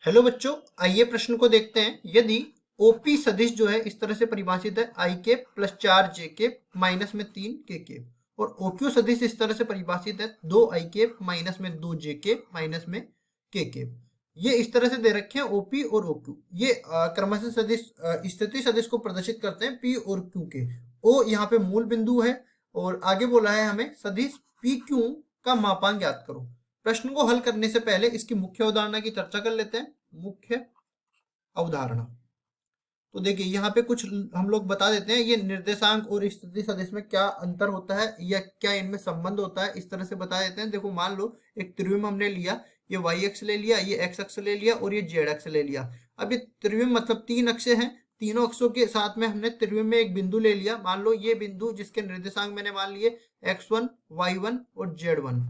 Hello बच्चों, आइए प्रश्न को देखते हैं। यदि ओपी सदिश जो है इस तरह से परिभाषित है, आई के प्लस 4 जे के माइनस में 3 के और ओक्यू सदिश इस तरह से परिभाषित है, 2 आई के माइनस में 2 जे के माइनस में के ये इस तरह से दे रखे हैं ओपी और ओक्यू। ये क्रमशः सदिश स्थिति सदिश को प्रदर्शित करते हैं पी और क्यू के। ओ यहाँ पे मूल बिंदु है और आगे बोला है हमें सदिश पी क्यू का मापांक ज्ञात करो। प्रश्न को हल करने से पहले इसकी मुख्य अवधारणा की चर्चा कर लेते हैं। मुख्य अवधारणा तो देखिए यहाँ पे कुछ हम लोग बता देते हैं, ये निर्देशांक और स्थिति सदिश में क्या अंतर होता है या क्या इनमें संबंध होता है, इस तरह से बता देते हैं। देखो मान लो एक त्रिविम हमने लिया, ये वाई अक्ष ले लिया, ये एक्स अक्ष ले लिया और ये जेड अक्ष ले लिया। अब ये त्रिविम मतलब 3 अक्ष हैं, तीनों अक्षों के साथ में हमने त्रिविम में एक बिंदु ले लिया। मान लो ये बिंदु जिसके निर्देशांक मैंने मान लिए x1 y1 और z1,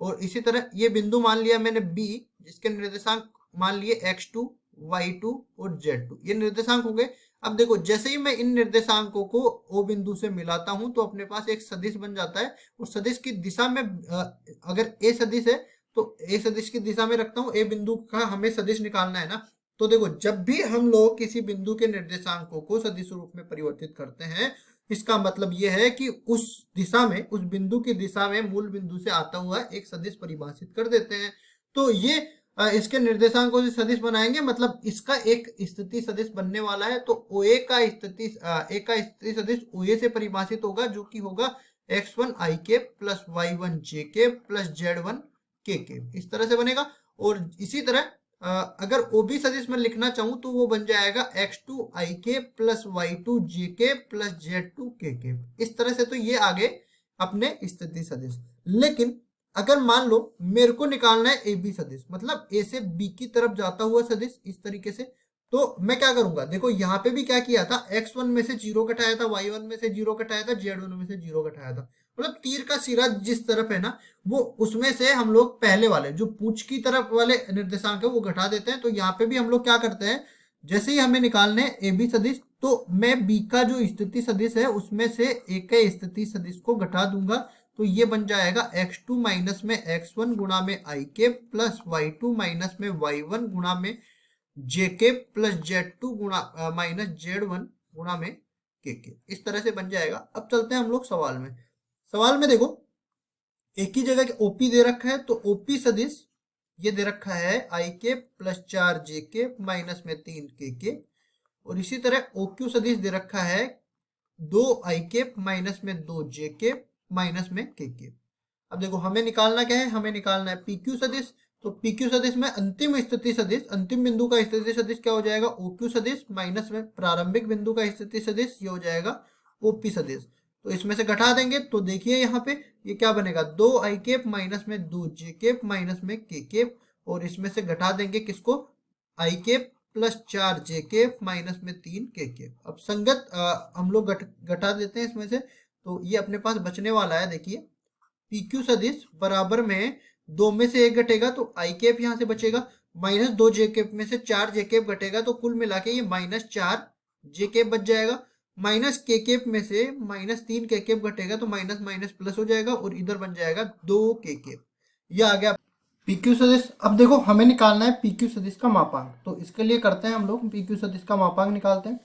और इसी तरह ये बिंदु मान लिया मैंने बी जिसके निर्देशांक मान लिए x2 y2 और z2, ये निर्देशांक हो गए। अब देखो जैसे ही मैं इन निर्देशांकों को ओ बिंदु से मिलाता हूं तो अपने पास एक सदिश बन जाता है, और सदिश की दिशा में अगर ए सदिश है तो ए सदिश की दिशा में रखता हूं, ए बिंदु का हमें सदिश निकालना है ना। तो देखो जब भी हम लोग किसी बिंदु के निर्देशांकों को सदिश रूप में परिवर्तित करते हैं, इसका मतलब यह है कि उस दिशा में, उस बिंदु की दिशा में मूल बिंदु से आता हुआ एक सदिश परिभाषित कर देते हैं। तो ये इसके निर्देशांकों से सदिश बनाएंगे, मतलब इसका एक स्थिति सदिश बनने वाला है। तो OA का स्थिति ए का स्थिति सदिश OA से परिभाषित होगा, जो कि होगा x1 आई के प्लस y1 जे के प्लस z1 के इस तरह से बनेगा। और इसी तरह अगर OB सदिश में लिखना चाहूं तो वो बन जाएगा x2 आई के प्लस y2 जे के प्लस z2 के इस तरह से। तो ये आगे अपने स्थिति सदिश। लेकिन अगर मान लो मेरे को निकालना है ए बी सदिश, मतलब ए से बी की तरफ जाता हुआ सदिश इस तरीके से, तो मैं क्या करूंगा। देखो यहाँ पे भी क्या किया था, x1 में से 0 घटाया था, y1 में से 0 घटाया था, z1 में से 0 घटाया था। मतलब तीर का सिरा जिस तरफ है ना, वो उसमें से हम लोग पहले वाले जो पूंछ की तरफ वाले निर्देशांक है वो घटा देते हैं। तो यहाँ पे भी हम लोग क्या करते हैं, जैसे ही हमें निकालने हैं ए बी सदिश, तो मैं बी का जो स्थिति सदिश है उसमें से ए के स्थिति सदिश को घटा दूंगा। तो ये बन जाएगा x2 माइनस में x1 गुणा में आई के प्लस y2 माइनस में y1 गुणा में जे के प्लस z2 गुणा माइनस z1 गुणा में के इस तरह से बन जाएगा। अब चलते हैं हम लोग सवाल में। सवाल में देखो एक ही जगह ओपी दे रखा है, तो ओपी सदिश ये दे रखा है आई के प्लस 4 जे के माइनस में 3 के और इसी तरह ओक्यू सदिश दे रखा है 2 आई के माइनस में 2 जे के माइनस में के। अब देखो हमें निकालना क्या है, हमें निकालना है पी क्यू सदिश। तो पी क्यू सदिश में अंतिम स्थिति सदिश, अंतिम बिंदु का स्थिति सदिश क्या हो जाएगा, ओ क्यू सदिश माइनस में प्रारंभिक बिंदु का स्थिति सदिश, ये हो जाएगा ओपी सदिश। तो इसमें से घटा देंगे तो देखिए यहाँ पे ये क्या बनेगा, 2 आई केप माइनस में 2 जे केप माइनस में के केप, और इसमें से घटा देंगे किसको, i cap plus 4 j cap minus में 3 के केप। अब संगत हम लोग घटा देते हैं इसमें से, तो ये अपने पास बचने वाला है। देखिए पी क्यू सदिश बराबर में 2 में से 1 घटेगा तो आई केप यहाँ से बचेगा, माइनस 2 जे केप में से 4 जे केप घटेगा तो कुल मिला के ये माइनस 4 जे केप बच जाएगा। माइनस के केप में से माइनस 3 के केप घटेगा तो माइनस माइनस प्लस हो जाएगा और इधर बन जाएगा 2 के केप। यह आ गया पीक्यू सदिश। अब देखो हमें निकालना है पीक्यू सदिश का मापांक, तो इसके लिए करते हैं हम लोग पीक्यू सदिश का मापांक निकालते हैं।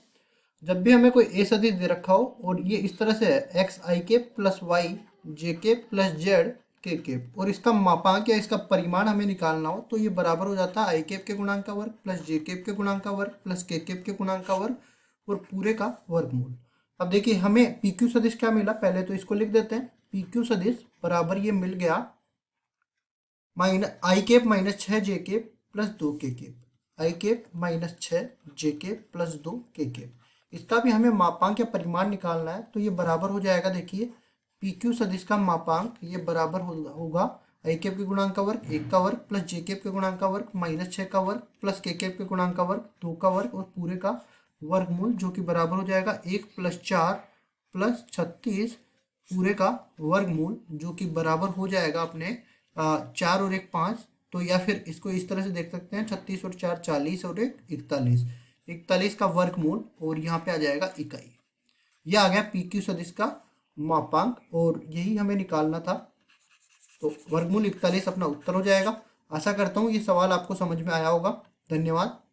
जब भी हमें कोई ए सदिश दे रखा हो और ये इस तरह से है, एक्स आई के प्लस वाई जे के प्लस जेड के और इसका मापांक या इसका परिमाण हमें निकालना हो, तो ये बराबर हो जाता है आई केप के गुणांक का वर्ग प्लस जे केप के गुणांक का वर्ग प्लस के केप के गुणांक का वर्ग और पूरे का वर्गमूल। अब देखिए हमें पी क्यू सदिश क्या मिला, पहले तो इसको लिख देते हैं। पी क्यू सदिश बराबर ये मिल गया i cap minus 6 j cap plus 2 k cap, i cap minus 6 j cap plus 2 k cap. इसका भी हमें मापांक या परिमाण निकालना है, तो ये बराबर हो जाएगा। देखिए पी क्यू सदिश का मापांक ये बराबर होगा आई केप के गुणांक का वर्ग 1 का वर्ग प्लस जे केप के गुणांक का वर्ग माइनस 6 का वर्ग प्लस के केप के गुणांक का वर्ग 2 का वर्ग और पूरे का वर्गमूल, जो कि बराबर हो जाएगा 1 प्लस 4 प्लस 36 पूरे का वर्गमूल, जो कि बराबर हो जाएगा अपने 4 और 1 5। तो या फिर इसको इस तरह से देख सकते हैं 36 और 4 40 और 1 41 का वर्गमूल और यहाँ पे आ जाएगा इकाई। यह आ गया पी क्यू सदिश का मापांक और यही हमें निकालना था। तो वर्गमूल 41 अपना उत्तर हो जाएगा। आशा करता हूँ ये सवाल आपको समझ में आया होगा। धन्यवाद।